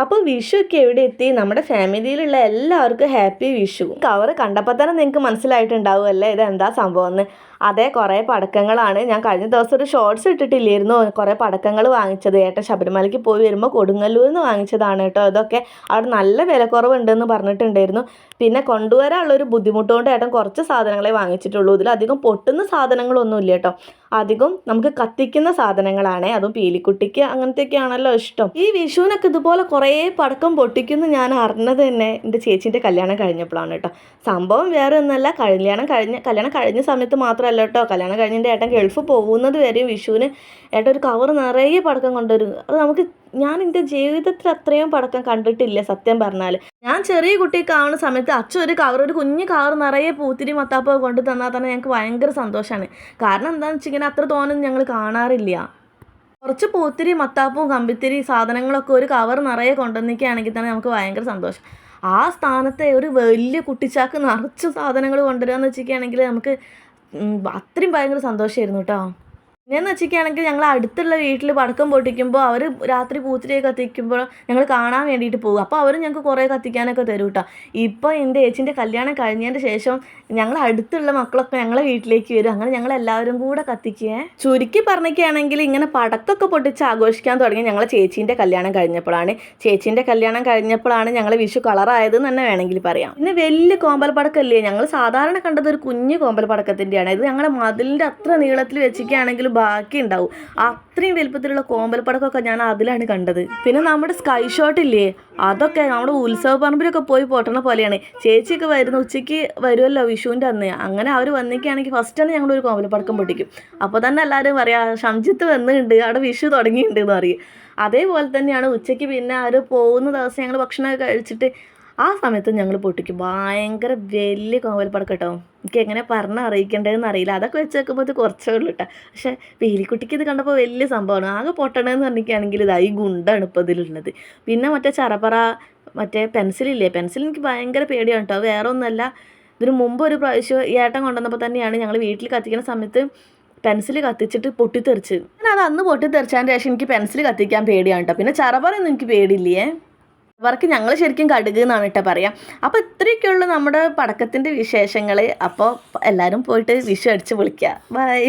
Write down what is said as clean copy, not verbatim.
അപ്പോൾ വിഷു ഒക്കെ എവിടെ എത്തി? നമ്മുടെ ഫാമിലിയിലുള്ള എല്ലാവർക്കും ഹാപ്പി വിഷു. കവർ കണ്ടപ്പോൾ തന്നെ നിങ്ങൾക്ക് മനസ്സിലായിട്ടുണ്ടാവുമല്ലേ ഇതെന്താ സംഭവം എന്ന്. അതെ, കുറേ പടക്കങ്ങളാണ്. ഞാൻ കഴിഞ്ഞ ദിവസം ഒരു ഷോർട്സ് ഇട്ടിട്ടില്ലായിരുന്നു കുറേ പടക്കങ്ങൾ വാങ്ങിച്ചത്. ഏട്ടൻ ശബരിമലയ്ക്ക് പോയി വരുമ്പോൾ കൊടുങ്ങല്ലൂരിൽ നിന്ന് വാങ്ങിച്ചതാണ് കേട്ടോ. ഇതൊക്കെ അവിടെ നല്ല വിലക്കുറവുണ്ടെന്ന് പറഞ്ഞിട്ടുണ്ടായിരുന്നു. പിന്നെ കൊണ്ടുവരാനുള്ളൊരു ബുദ്ധിമുട്ടുകൊണ്ട് ഏട്ടൻ കുറച്ച് സാധനങ്ങളെ വാങ്ങിച്ചിട്ടുള്ളൂ. ഇതിലധികം പൊട്ടുന്ന സാധനങ്ങളൊന്നും ഇല്ല കേട്ടോ. അധികം നമുക്ക് കത്തിക്കുന്ന സാധനങ്ങളാണ്. അതും പീലിക്കുട്ടിക്ക് അങ്ങനത്തെയൊക്കെയാണല്ലോ ഇഷ്ടം. ഈ വിഷുവിനൊക്കെ ഇതുപോലെ കുറേ പടക്കം പൊട്ടിക്കുന്നു ഞാൻ അറിഞ്ഞത് തന്നെ എൻ്റെ ചേച്ചീൻ്റെ കല്യാണം കഴിഞ്ഞപ്പോഴാണ് കേട്ടോ. സംഭവം വേറെ ഒന്നല്ല, കല്യാണം കഴിഞ്ഞ സമയത്ത് മാത്രമല്ല കേട്ടോ. കല്യാണം കഴിഞ്ഞിട്ട് ഏട്ടൻ ഗൾഫ് പോകുന്നത് വരെയും വിഷുവിന് ഏട്ടൻ ഒരു കവർ നിറയെ പടക്കം കൊണ്ടുവരും. അത് ഞാൻ എൻ്റെ ജീവിതത്തിൽ അത്രയും പടക്കം കണ്ടിട്ടില്ല സത്യം പറഞ്ഞാൽ. ഞാൻ ചെറിയ കുട്ടിയൊക്കെ ആവുന്ന സമയത്ത് അച്ഛൻ ഒരു കുഞ്ഞു കവർ നിറയെ പൂത്തിരി മത്താപ്പോ കൊണ്ടു തന്നാൽ തന്നെ ഞങ്ങൾക്ക് ഭയങ്കര സന്തോഷമാണ്. കാരണം എന്താണെന്ന് വെച്ചിങ്ങനെ അത്ര തോന്നുന്നു ഞങ്ങൾ കാണാറില്ല. കുറച്ച് പൂത്തിരി മത്താപ്പും കമ്പിത്തിരി സാധനങ്ങളൊക്കെ ഒരു കവർ നിറയെ കൊണ്ടുവന്നിക്കുകയാണെങ്കിൽ തന്നെ നമുക്ക് ഭയങ്കര സന്തോഷം. ആ സ്ഥാനത്തെ ഒരു വലിയ കുട്ടിച്ചാക്ക് നിറച്ച് സാധനങ്ങൾ കൊണ്ടുവരികയെന്ന് വെച്ചിരിക്കുകയാണെങ്കിൽ നമുക്ക് അത്രയും ഭയങ്കര സന്തോഷമായിരുന്നു കേട്ടോ. പിന്നെയെന്ന് വെച്ചിരിക്കുകയാണെങ്കിൽ ഞങ്ങൾ അടുത്തുള്ള വീട്ടിൽ പടക്കം പൊട്ടിക്കുമ്പോൾ അവർ രാത്രി പൂത്തിരിയൊക്കെ കത്തിക്കുമ്പോൾ ഞങ്ങൾ കാണാൻ വേണ്ടിയിട്ട് പോകും. അപ്പോൾ അവർ ഞങ്ങൾക്ക് കുറേ കത്തിക്കാനൊക്കെ തരും കേട്ടോ. ഇപ്പോൾ എൻ്റെ ചേച്ചീൻ്റെ കല്യാണം കഴിഞ്ഞതിന് ശേഷം ഞങ്ങൾ അടുത്തുള്ള മക്കളൊക്കെ ഞങ്ങളെ വീട്ടിലേക്ക് വരും. അങ്ങനെ ഞങ്ങൾ എല്ലാവരും കൂടെ കത്തിക്കുക. ചുരുക്കി പറഞ്ഞൊക്കെയാണെങ്കിൽ ഇങ്ങനെ പടക്കമൊക്കെ പൊട്ടിച്ച് ആഘോഷിക്കാൻ തുടങ്ങി ഞങ്ങളെ ചേച്ചീൻ്റെ കല്യാണം കഴിഞ്ഞപ്പോഴാണ്. ചേച്ചീൻ്റെ കല്യാണം കഴിഞ്ഞപ്പോഴാണ് ഞങ്ങൾ വിഷു കളറായതെന്ന് തന്നെ വേണമെങ്കിൽ പറയാം. പിന്നെ വലിയ കോമ്പൽ പടക്കമല്ലേ, ഞങ്ങൾ സാധാരണ കണ്ടത് ഒരു കുഞ്ഞു കോമ്പൽ പടക്കത്തിൻ്റെയാണ്. ഇത് ഞങ്ങളുടെ മതിലിൻ്റെ അത്ര നീളത്തിൽ വെച്ചിരിക്കുകയാണെങ്കിൽ ബാക്കി ഉണ്ടാവും. അത്രയും വലുപ്പത്തിലുള്ള കോമ്പൽ പടക്കമൊക്കെ ഞാൻ അതിലാണ് കണ്ടത്. പിന്നെ നമ്മുടെ സ്കൈ ഷോട്ട് ഇല്ലേ, അതൊക്കെ നമ്മുടെ ഉത്സവ പറമ്പിലൊക്കെ പോയി പൊട്ടണ പോലെയാണ്. ചേച്ചിയൊക്കെ ഉച്ചയ്ക്ക് വരുമല്ലോ വിഷുവിൻ്റെ അന്ന്. അങ്ങനെ അവർ വന്നിക്കുകയാണെങ്കിൽ ഫസ്റ്റ് തന്നെ ഞങ്ങളൊരു കോമ്പൽ പടക്കം പൊട്ടിക്കും. അപ്പോൾ തന്നെ എല്ലാവരും പറയാം ഷംജിത്ത് വന്നിട്ടുണ്ട്, അവിടെ വിഷു തുടങ്ങിയിട്ടുണ്ട് എന്ന് പറയും. അതേപോലെ തന്നെയാണ് ഉച്ചയ്ക്ക് പിന്നെ അവർ പോകുന്ന ദിവസം ഞങ്ങൾ ഭക്ഷണമൊക്കെ കഴിച്ചിട്ട് ആ സമയത്ത് ഞങ്ങൾ പൊട്ടിക്കും. ഭയങ്കര വലിയ കോമ്പൽ പടക്കം കേട്ടോ. എനിക്ക് എങ്ങനെ പറഞ്ഞ് അറിയിക്കേണ്ടതെന്ന് അറിയില്ല. അതൊക്കെ വെച്ച് നോക്കുമ്പോൾ ഇത് കുറച്ചേ ഉള്ളൂ കേട്ടോ. പക്ഷേ പീലിക്കുട്ടിക്ക് ഇത് കണ്ടപ്പോൾ വലിയ സംഭവമാണ്. ആകെ പൊട്ടണമെന്ന് പറഞ്ഞിരിക്കുകയാണെങ്കിൽ ഇതായി ഗുണ്ടാണ് ഇപ്പോൾ ഇതിലുള്ളത്. പിന്നെ മറ്റേ ചറപ്പറ പെൻസിലില്ലേ, പെൻസിൽ എനിക്ക് ഭയങ്കര പേടിയാണ് കേട്ടോ. വേറെ ഒന്നുമല്ല, ഇതിന് മുമ്പ് ഒരു പ്രാവശ്യം ഏട്ടൻ കൊണ്ടുവന്നപ്പോൾ തന്നെയാണ് ഞങ്ങൾ വീട്ടിൽ കത്തിക്കുന്ന സമയത്ത് പെൻസിൽ കത്തിച്ചിട്ട് പൊട്ടിത്തെറിച്ച്. ഞാൻ അത് അന്ന് പൊട്ടിത്തെറിച്ചതിന് ശേഷം എനിക്ക് പെൻസിൽ കത്തിക്കാൻ പേടിയാണ് കേട്ടോ. പിന്നെ ചറപ്പറയൊന്നും എനിക്ക് പേടിയില്ലേ. അവർക്ക് ഞങ്ങൾ ശരിക്കും കടുക് എന്നാണ് കേട്ടോ പറയാം. അപ്പോൾ ഇത്രയൊക്കെയുള്ളൂ നമ്മുടെ പടക്കത്തിൻ്റെ വിശേഷങ്ങൾ. അപ്പോൾ എല്ലാവരും പോയിട്ട് വിഷു അടിച്ച് പൊളിക്കുക. ബൈ.